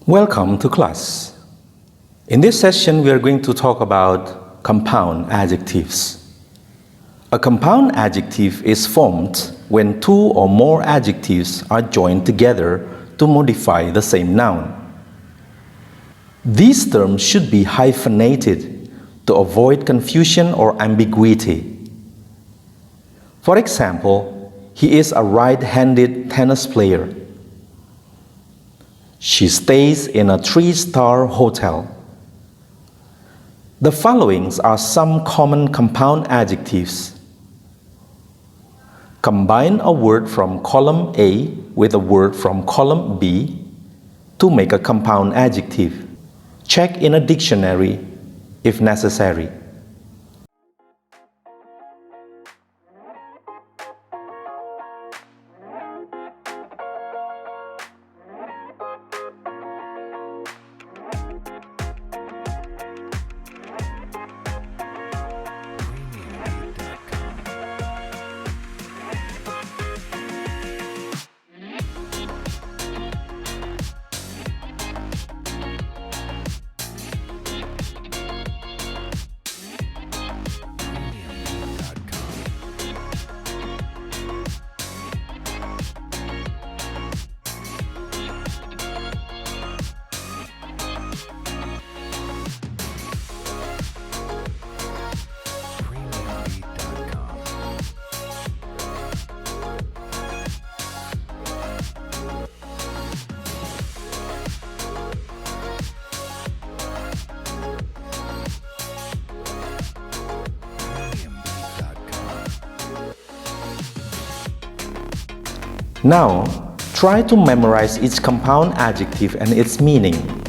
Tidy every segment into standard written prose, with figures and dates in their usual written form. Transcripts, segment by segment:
Welcome to class. In this session, we are going to talk about compound adjectives. A compound adjective is formed when two or more adjectives are joined together to modify the same noun. These terms should be hyphenated to avoid confusion or ambiguity. For example, he is a right-handed tennis player. She stays in a 3-star hotel. The following are some common compound adjectives. Combine a word from column A with a word from column B to make a compound adjective. Check in a dictionary if necessary. Now, try to memorize each compound adjective and its meaning.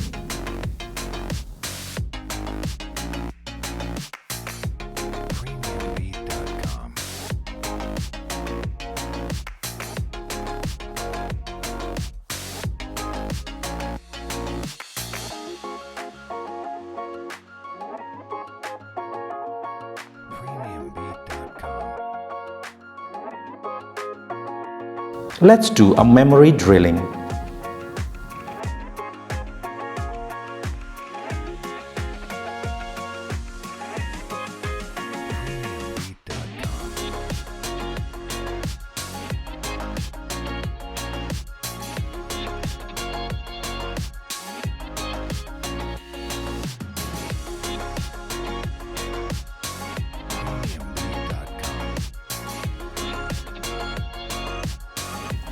Let's do a memory drilling.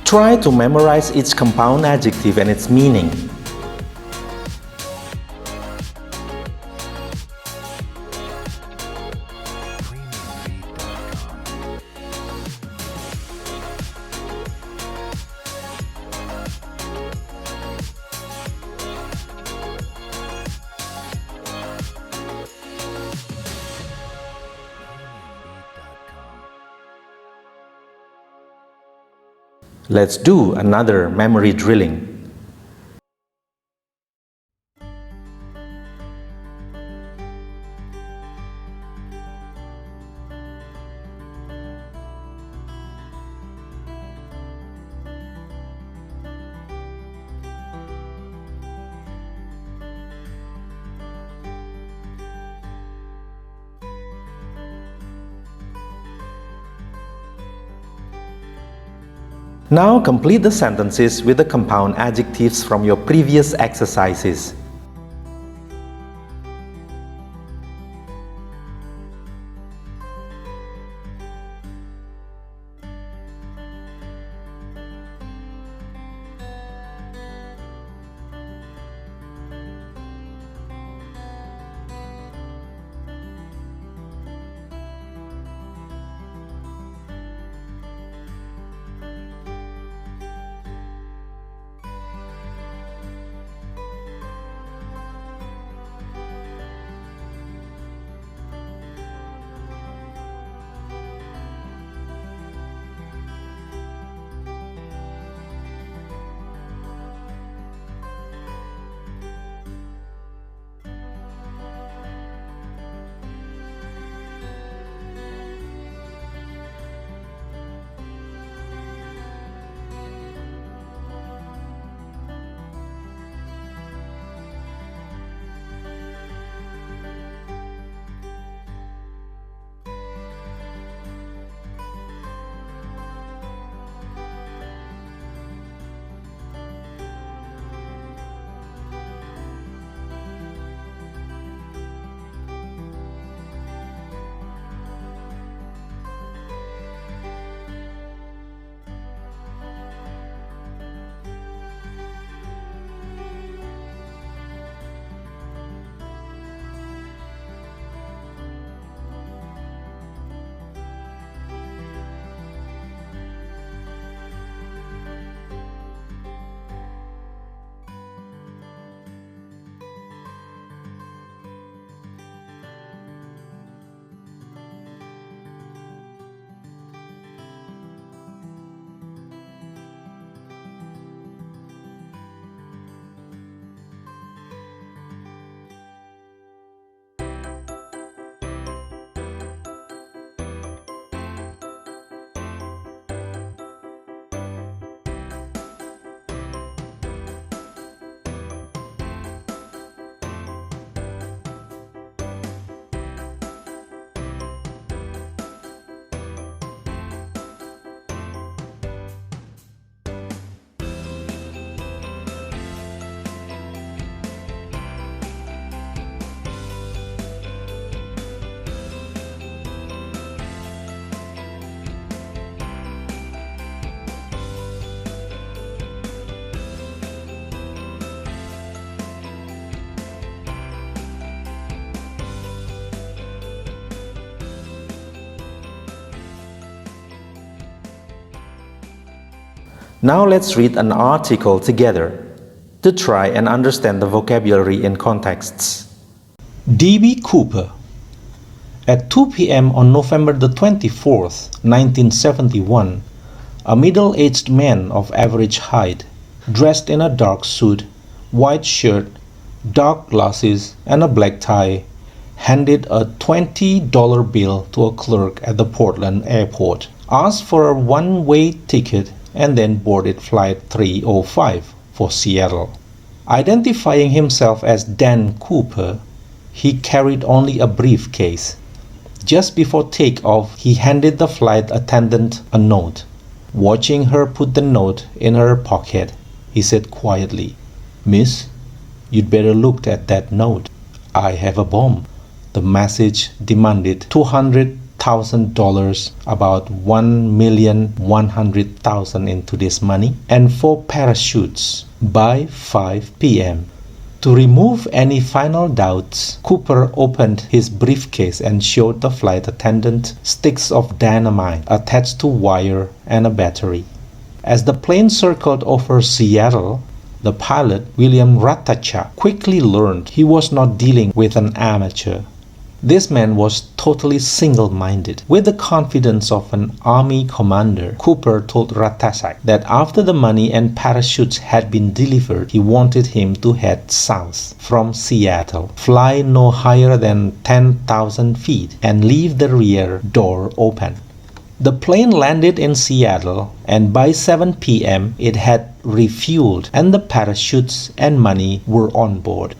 Try to memorize each compound adjective and its meaning. Let's do another memory drilling. Now complete the sentences with the compound adjectives from your previous exercises. Now let's read an article together to try and understand the vocabulary in contexts. D.B. Cooper. At 2 p.m. on November the 24th, 1971, a middle-aged man of average height, dressed in a dark suit, white shirt, dark glasses, and a black tie, handed a $20 bill to a clerk at the Portland airport, asked for a one-way ticket, and then boarded Flight 305 for Seattle. Identifying himself as Dan Cooper, he carried only a briefcase. Just before takeoff, he handed the flight attendant a note. Watching her put the note in her pocket, he said quietly, "Miss, you'd better look at that note. I have a bomb." The message demanded $200,000, about $1,100,000 in today's money, and 4 parachutes by 5 p.m. To remove any final doubts, Cooper opened his briefcase and showed the flight attendant sticks of dynamite attached to wire and a battery. As the plane circled over Seattle, the pilot, William Ratachak, quickly learned he was not dealing with an amateur. This man was totally single-minded. With the confidence of an army commander, Cooper told Ratachak that after the money and parachutes had been delivered, he wanted him to head south from Seattle, fly no higher than 10,000 feet, and leave the rear door open. The plane landed in Seattle, and by 7 p.m. it had refueled, and the parachutes and money were on board.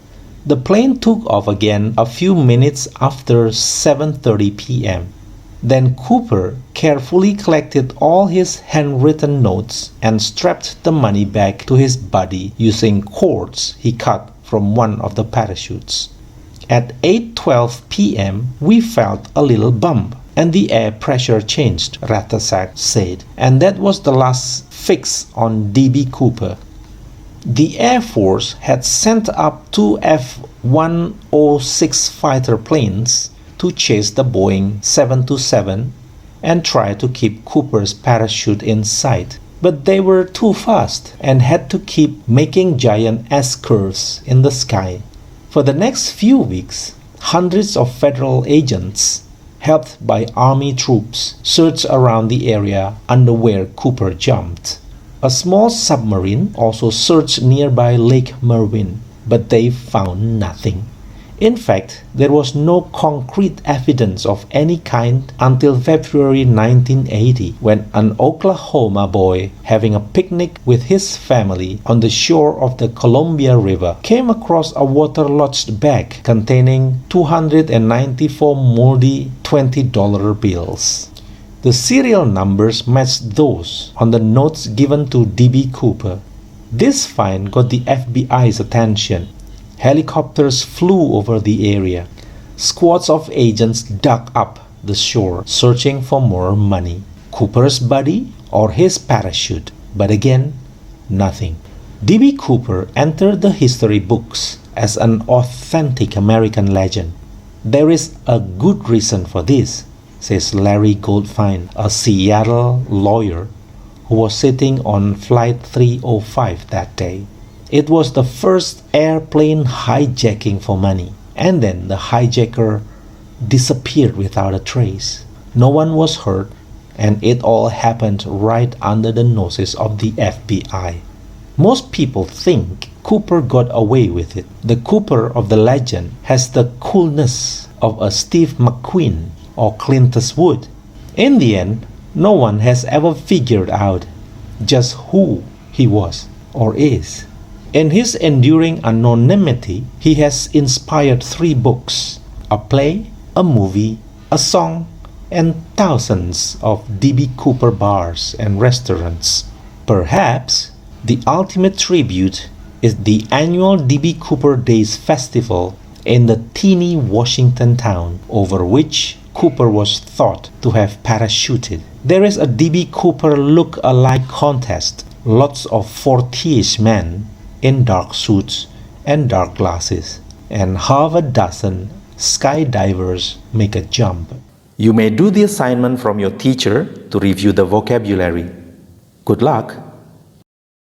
The plane took off again a few minutes after 7:30 p.m. Then Cooper carefully collected all his handwritten notes and strapped the money back to his body using cords he cut from one of the parachutes. At 8:12 p.m., we felt a little bump, and the air pressure changed, Ratachak said, and that was the last fix on D.B. Cooper. The Air Force had sent up 2 F-106 fighter planes to chase the Boeing 727 and try to keep Cooper's parachute in sight, but they were too fast and had to keep making giant S-curves in the sky. For the next few weeks, hundreds of federal agents, helped by Army troops, searched around the area under where Cooper jumped. A small submarine also searched nearby Lake Merwin, but they found nothing. In fact, there was no concrete evidence of any kind until February 1980, when an Oklahoma boy having a picnic with his family on the shore of the Columbia River came across a waterlogged bag containing 294 moldy $20 bills. The serial numbers matched those on the notes given to D.B. Cooper. This find got the FBI's attention. Helicopters flew over the area. Squads of agents dug up the shore, searching for more money. Cooper's body or his parachute? But again, nothing. D.B. Cooper entered the history books as an authentic American legend. There is a good reason for this, says Larry Goldfine, a Seattle lawyer who was sitting on Flight 305 that day. It was the first airplane hijacking for money, and then the hijacker disappeared without a trace. No one was hurt, and it all happened right under the noses of the FBI. Most people think Cooper got away with it. The Cooper of the legend has the coolness of a Steve McQueen or Clint Eastwood. In the end, no one has ever figured out just who he was or is. In his enduring anonymity, he has inspired 3 books, a play, a movie, a song, and thousands of D.B. Cooper bars and restaurants. Perhaps the ultimate tribute is the annual D.B. Cooper Days Festival in the teeny Washington town, over which Cooper was thought to have parachuted. There is a D.B. Cooper look-alike contest. Lots of 40-ish men in dark suits and dark glasses, and half a dozen skydivers make a jump. You may do the assignment from your teacher to review the vocabulary. Good luck!